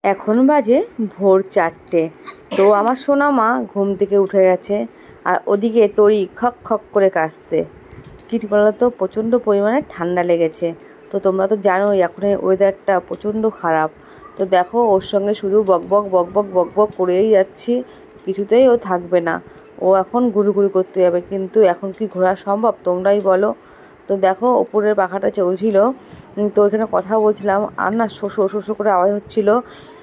এখন বাজে ভোর 4টে। তো আমার সোনা মা ঘুম থেকে উঠে গেছে, আর ওদিকে তরি খক খক করে কাশছে। কী বলতো, প্রচণ্ড পরিমাণে ঠান্ডা লেগেছে। তো তোমরা তো জানোই এখন ওয়েদারটা প্রচণ্ড খারাপ। তো দেখো, ওর সঙ্গে শুধু বকবক বকবক বকবক করেই যাচ্ছি, কিছুতেই ও থাকবে না। ও এখন ঘুরুঘুরি করতে যাবে, কিন্তু এখন কি ঘোরা সম্ভব তোমরাই বলো। তো দেখো, ওপরের পাখাটা চলছিল, তো ওইখানে কথা বলছিলাম, আর না শোষো শোষো করে আওয়াজ হচ্ছিলো।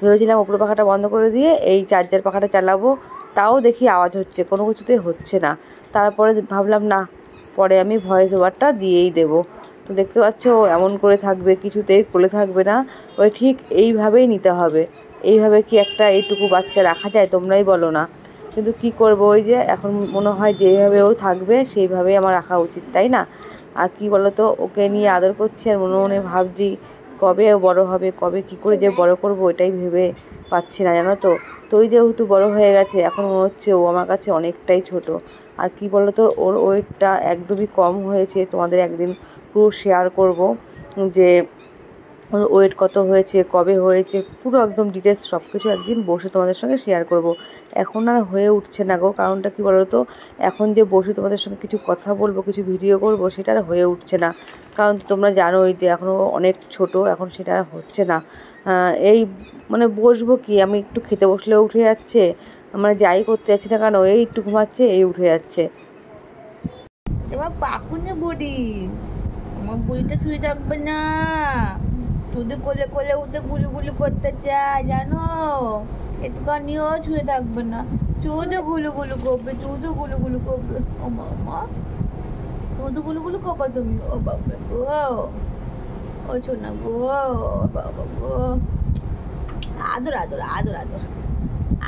ভেবেছিলাম ওপরের পাখাটা বন্ধ করে দিয়ে এই চার্জার পাখাটা চালাবো, তাও দেখি আওয়াজ হচ্ছে, কোনো কিছুতেই হচ্ছে না। তারপরে ভাবলাম না, পরে আমি ভয়েস ওভারটা দিয়েই দেবো। তো দেখতে পাচ্ছ ও এমন করে থাকবে, কিছুতেই কোলে থাকবে না। ওই ঠিক এইভাবেই নিতে হবে। এইভাবে কি একটা এইটুকু বাচ্চা রাখা যায় তোমরাই বলো না। কিন্তু কি করব, ওই যে এখন মনে হয় যেভাবে ও থাকবে সেইভাবেই আমার রাখা উচিত, তাই না? আর কি বলতো, ওকে নিয়ে আদর করছি আর মনে মনে ভাবছি কবে ও বড় হবে, কবে কি করে যে বড় করব, এটাই ভেবে পাচ্ছি না, জানো তো। তো ওই যেহেতু বড় হয়ে গেছে, এখন মনে হচ্ছে ও আমার কাছে অনেকটাই ছোট। আর কি বলতো, ওর ওয়েটটা একদমই কম হয়েছে। তোমাদের একদিন পুরো শেয়ার করব যে ওর ওয়েট কত হয়েছে, কবে হয়েছে, পুরো একদম ডিটেলস সব কিছু একদিন বসে তোমাদের সঙ্গে শেয়ার করব। এখন আর হয়ে উঠছে না গো, কারণটা কি বলতো, এখন যে বসে তোমাদের সঙ্গে কিছু কথা বলবো, কিছু ভিডিও করব, সেটা আর হয়ে উঠছে না। কারণ তোমরা জানোই যে এখনও অনেক ছোট, এখন সেটা আর হচ্ছে না। এই মানে বসবো কি, আমি একটু খেতে বসলেও উঠে যাচ্ছে, মানে যাই করতে যাচ্ছি না কেন, এই একটু ঘুমাচ্ছে এই উঠে যাচ্ছে। এবার পাকুনে বড়ি, আমার বুড়িটা শুয়ে থাকবে না, শুধু কোলে কোলে উঠে গুলি গুলি করতে চায়, জানো। একটুখানিও শুয়ে থাকবে না, শুধু গুলু গুলু করবে, শুধু গুলু গুলু করবে। ও মামা, শুধু গুলু গুলু করবা তুমি? ও বাবা গো, ও শোনা গো, বাবা গো, আদর আদর আদর আদর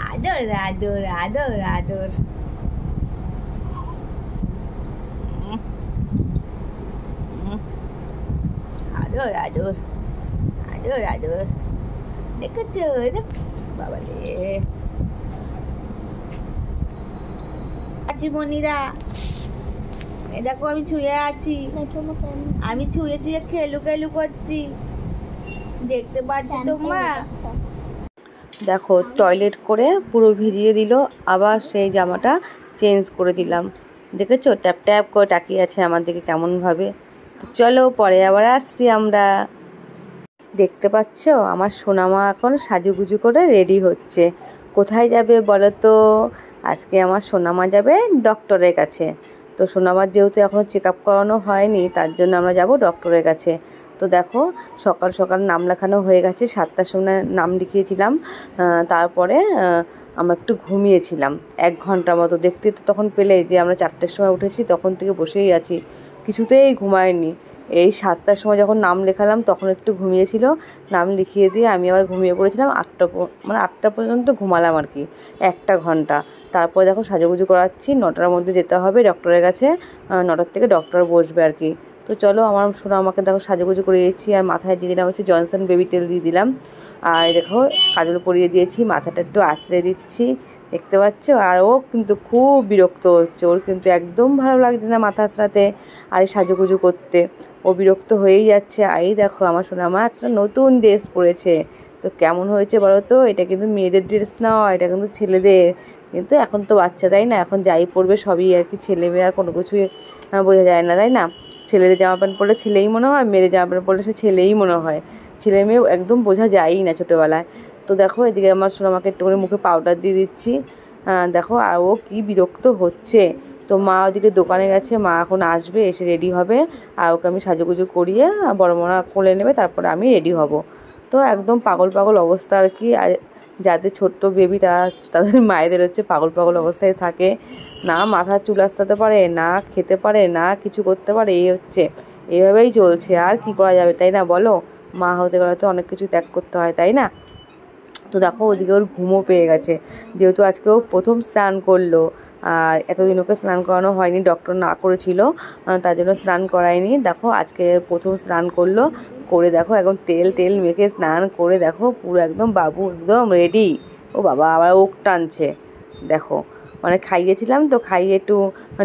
আদর আদর আদর আদর। আদর আদর আদর আদর, দেখেছো? বাবা রে, আছি মনিরা, এ দেখো আমি ছুঁয়ে আছি, আমি ছুঁয়ে ছুঁয়ে খেলু খেলু করছি, দেখতে পাচ্ছ তোমরা? দেখো, টয়লেট করে পুরো ভিজিয়ে দিল, আবার সেই জামাটা চেঞ্জ করে দিলাম। দেখেছো, ট্যাপ ট্যাপ করে তাকিয়ে আছে আমার দিকে কেমনভাবে। চলো পরে আবার আসছি আমরা। দেখতে পাচ্ছ আমার সোনামা এখন সাজুগুজু করে রেডি হচ্ছে। কোথায় যাবে বলো তো? আজকে আমার সোনামা যাবে ডক্টরের কাছে। তো সোনামার যেহেতু এখনও চেক আপ করানো হয়নি, তার জন্য আমরা যাব ডক্টরের কাছে। তো দেখো, সকাল সকাল নাম লেখানো হয়ে গেছে, 7টার সময় নাম লিখিয়েছিলাম। তারপরে আমরা একটু ঘুমিয়েছিলাম 1 ঘন্টার মতো। দেখতে তো তখন পেলে যে আমরা 4টার সময় উঠেছি, তখন থেকে বসেই আছি, কিছুতেই ঘুমায়নি। এই 7টার সময় যখন নাম লেখালাম তখন একটু ঘুমিয়েছিল, নাম লিখিয়ে দিয়ে আমি আবার ঘুমিয়ে পড়েছিলাম। 8টা পর্যন্ত ঘুমালাম আর কি, 1 ঘন্টা। তারপরে দেখো সাজুগুজু করাচ্ছি, 9টার মধ্যে যেতে হবে ডক্টরের কাছে, 9টার থেকে ডক্টর বসবে আর কি। তো চলো, আমার সোনা আমাকে দেখো সাজুগুজু করে দিয়েছি, আর মাথায় দিয়ে দিলাম হচ্ছে জনসন বেবি তেল দিয়ে দিলাম। আর দেখো কাজল পরিয়ে দিয়েছি, মাথাটা একটু আঁচড়ে দিচ্ছি, দেখতে পাচ্ছ। আর ও কিন্তু খুব বিরক্ত হচ্ছে, ওর কিন্তু একদম ভালো লাগছে না মাথা আঁচড়াতে আর এই সাজুগুজু করতে, ও বিরক্ত হয়েই যাচ্ছে। আর এই দেখো আমার সোনামা একটা নতুন ড্রেস পরেছে। তো কেমন হয়েছে বলো তো? এটা কিন্তু মেয়েদের ড্রেস নয়, এটা কিন্তু ছেলেদের। কিন্তু এখন তো বাচ্চা, তাই না? এখন যাই পরবে সবই আর কি ছেলে মেয়ে, আর কোনো কিছুই বোঝা যায় না, তাই না? ছেলেদের জামা প্যান্ট পরলে ছেলেই মনে হয়, মেয়েদের জামা প্যান্ট পরলে সে ছেলেই মনে হয়। ছেলে মেয়েও একদম বোঝা যায়ই না ছোটোবেলায়। তো দেখো এদিকে আমার সোনামাকে একটু করে মুখে পাউডার দিয়ে দিচ্ছি, দেখো। আর ও কী বিরক্ত হচ্ছে। তো মা ওদিকে দোকানে গেছে, মা এখন আসবে, এসে রেডি হবে, আর ওকে আমি সাজুগুজু করিয়ে বড় মা কোলে নেবে, তারপরে আমি রেডি হব। তো একদম পাগল পাগল অবস্থা আর কি। আর যাদের ছোট্ট বেবি তাদের মায়েদের হচ্ছে পাগল পাগল অবস্থায় থাকে, না মাথার চুল আঁচড়াতে পারে, না খেতে পারে, না কিছু করতে পারে, এই হচ্ছে, এভাবেই চলছে। আর কি করা যাবে, তাই না বলো? মা হতে গেলে তো অনেক কিছু ত্যাগ করতে হয়, তাই না? তো দেখো ওদিকে ওর ঘুমও পেয়ে গেছে, যেহেতু আজকে ও প্রথম স্নান করলো। আর এতদিন ওকে স্নান করানো হয়নি, ডক্টর না করেছিল, তার জন্য স্নান করায়নি। দেখো আজকে প্রথম স্নান করলো, করে দেখো একদম তেল তেল মেখে স্নান করে দেখো পুরো একদম বাবু একদম রেডি। ও বাবা, আবার ওক টানছে দেখো, মানে খাইয়েছিলাম তো, খাইয়ে একটু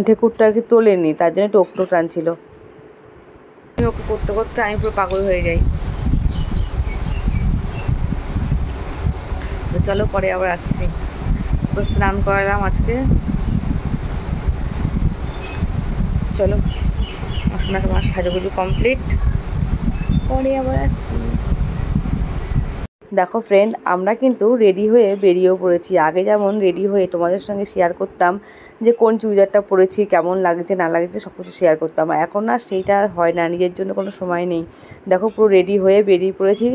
ঠেকুরটা আর কি তোলেনি, তার জন্য একটু ওক টানছিল। ওকে করতে করতে আমি পুরো পাগল হয়ে যাই। তো চলো পরে আবার আসছি। তো স্নান করালাম আজকে, চলো আপনার আমার সাজুগুজু কমপ্লিট, পরে আবার আসছি। দেখো ফ্রেন্ড, আমরা কিন্তু রেডি হয়ে বেরিয়েও পড়েছি। আগে যেমন রেডি হয়ে তোমাদের সঙ্গে শেয়ার করতাম যে কোন চুড়িদারটা পরেছি, কেমন লাগছে না লাগছে সব কিছু শেয়ার করতাম, এখন আর সেইটা আর হয় না, নিজের জন্য কোনো সময় নেই। দেখো পুরো রেডি হয়ে বেরিয়ে পড়েছি,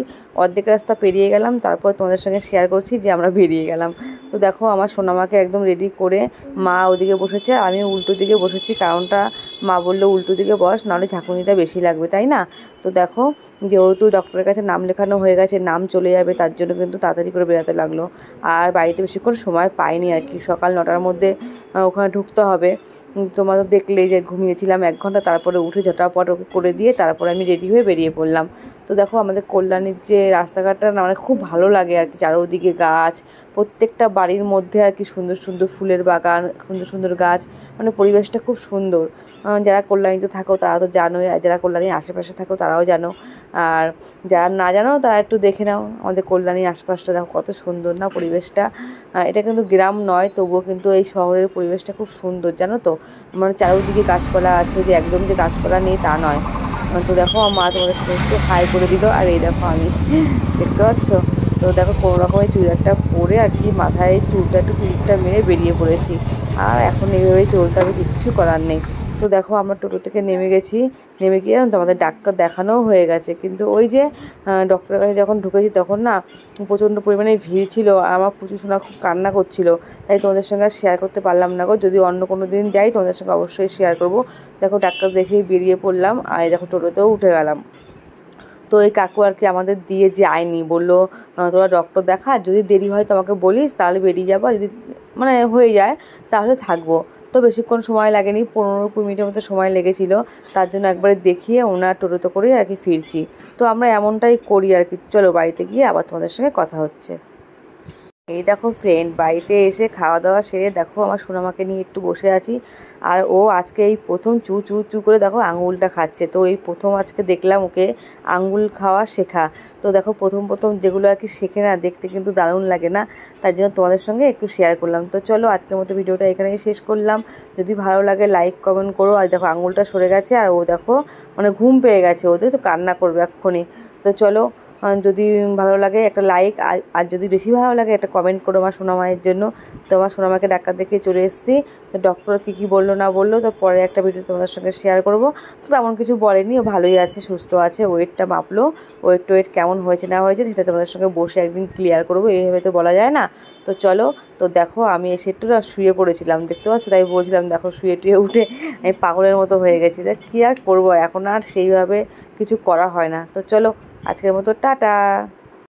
অর্ধেক রাস্তা পেরিয়ে গেলাম, তারপর তোমাদের সঙ্গে শেয়ার করছি যে আমরা বেরিয়ে গেলাম। তো দেখো আমার সোনামাকে একদম রেডি করে মা ওদিকে বসেছে, আমি উল্টো দিকে বসেছি, কারণটা মা বললো উল্টো দিকে বস, নাহলে ঝাঁকুনিটা বেশি লাগবে, তাই না? তো দেখো যেহেতু ডক্টরের কাছে নাম লেখানো হয়ে গেছে, নাম চলে যাবে, তার জন্য কিন্তু তাড়াতাড়ি করে বেরোতে লাগলো। আর বাড়িতে বেশিক্ষণ সময় পাইনি আর কি, সকাল 9টার মধ্যে ওখানে ঢুকতে হবে। তোমরা তো দেখলে যে ঘুমিয়েছিলাম 1 ঘন্টা, তারপরে উঠে ঝটাপট ওকে করে দিয়ে তারপরে আমি রেডি হয়ে বেরিয়ে পড়লাম। তো দেখো আমাদের কল্যাণীর যে রাস্তাঘাটটা না মানে খুব ভালো লাগে আর কি, চারোদিকে গাছ, প্রত্যেকটা বাড়ির মধ্যে আর কি সুন্দর সুন্দর ফুলের বাগান, সুন্দর সুন্দর গাছ, মানে পরিবেশটা খুব সুন্দর। যারা কল্যাণীতে থাকো তারা তো জানোই, আর যারা কল্যাণীর আশেপাশে থাকো তারাও জানো, আর যারা না জানো তারা একটু দেখে নাও আমাদের কল্যাণীর আশপাশটা, দেখো কত সুন্দর না পরিবেশটা। এটা কিন্তু গ্রাম নয়, তবুও কিন্তু এই শহরের পরিবেশটা খুব সুন্দর, জানো তো, মানে চারিদিকে গাছপালা আছে, যে একদম যে গাছপালা নেই তা নয়। তো দেখো আমার মা তোমাদের সাথে একটু হাই করে দিল, আর এই দেখো আমি, দেখতে পাচ্ছ? তো দেখো কোনো রকমের চুড়িদারটা পরে আর কি মাথায় চুলটা একটু ক্লিপটা মেরে বেরিয়ে পড়েছি, আর এখন এইভাবেই চলতে হবে, কিচ্ছু করার নেই। তো দেখো আমরা টোটো থেকে নেমে গেছি, নেমে গিয়ে তো আমাদের ডাক্তার দেখানোও হয়ে গেছে, কিন্তু ওই যে ডক্টরের কাছে যখন ঢুকেছি তখন না প্রচণ্ড পরিমাণে ভিড় ছিল, আর আমার প্রচুর শোনা খুব কান্না করছিল, তাই তোমাদের সঙ্গে আর শেয়ার করতে পারলাম না গো। যদি অন্য কোনো দিন যাই তোমাদের সঙ্গে অবশ্যই শেয়ার করবো। দেখো ডাক্তার দেখেই বেরিয়ে পড়লাম, আর দেখো টোটোতেও উঠে গেলাম। তো এই কাকু আর কি আমাদের দিয়ে যায়নি, বললো তোরা ডক্টর দেখা, যদি দেরি হয় তো আমাকে বলিস, তাহলে বেরিয়ে যাবো, যদি মানে হয়ে যায় তাহলে থাকবো। তো বেশিক্ষণ সময় লাগেনি, 15-20 মিনিটের মতো সময় লেগেছিল, তার জন্য একবারে দেখিয়ে ওনার টোটোতে করে আর কি ফিরছি। তো আমরা এমনটাই করি আর কি। চলো বাড়িতে গিয়ে আবার তোমাদের সঙ্গে কথা হচ্ছে। এই দেখো ফ্রেন্ড, বাড়িতে এসে খাওয়া দাওয়া সেরে দেখো আমার সোনামাকে নিয়ে একটু বসে আছি, আর ও আজকে এই প্রথম চু চু চু করে দেখো আঙুলটা খাচ্ছে। তো এই প্রথম আজকে দেখলাম ওকে আঙুল খাওয়া শেখা। তো দেখো প্রথম প্রথম যেগুলো আর কি শেখে না, দেখতে কিন্তু দারুণ লাগে না, তার জন্য তোমাদের সঙ্গে একটু শেয়ার করলাম। তো চলো আজকের মতো ভিডিওটা এখানেই শেষ করলাম। যদি ভালো লাগে লাইক কমেন্ট করো। আর দেখো আঙুলটা সরে গেছে, আর ও দেখো মানে ঘুম পেয়ে গেছে, ওদের তো কান্না করবে এক্ষুনি। তো চলো যদি ভালো লাগে একটা লাইক, আর যদি বেশি ভালো লাগে একটা কমেন্ট করো আমার সোনামায়ের জন্য। তো আমার সোনামাকে ডাক্তার দেখে চলে এসেছি। তো ডক্টর কী বললো না বললো তো পরে একটা ভিডিও তোমাদের সঙ্গে শেয়ার করব। তো তেমন কিছু বলেনি, ও ভালোই আছে, সুস্থ আছে, ওয়েটটা মাপলো, ওয়েট কেমন হয়েছে না হয়েছে সেটা তোমাদের সঙ্গে বসে একদিন ক্লিয়ার করবো, এইভাবে তো বলা যায় না। তো চলো, তো দেখো আমি এসে একটু না শুয়ে পড়েছিলাম, দেখতে পাচ্ছ, তাই বলছিলাম দেখো শুয়ে টুয়ে উঠে আমি পাগলের মতো হয়ে গেছি। তা কী আর করবো, এখন আর সেইভাবে কিছু করা হয় না। তো চলো আজকের মতো টাটা।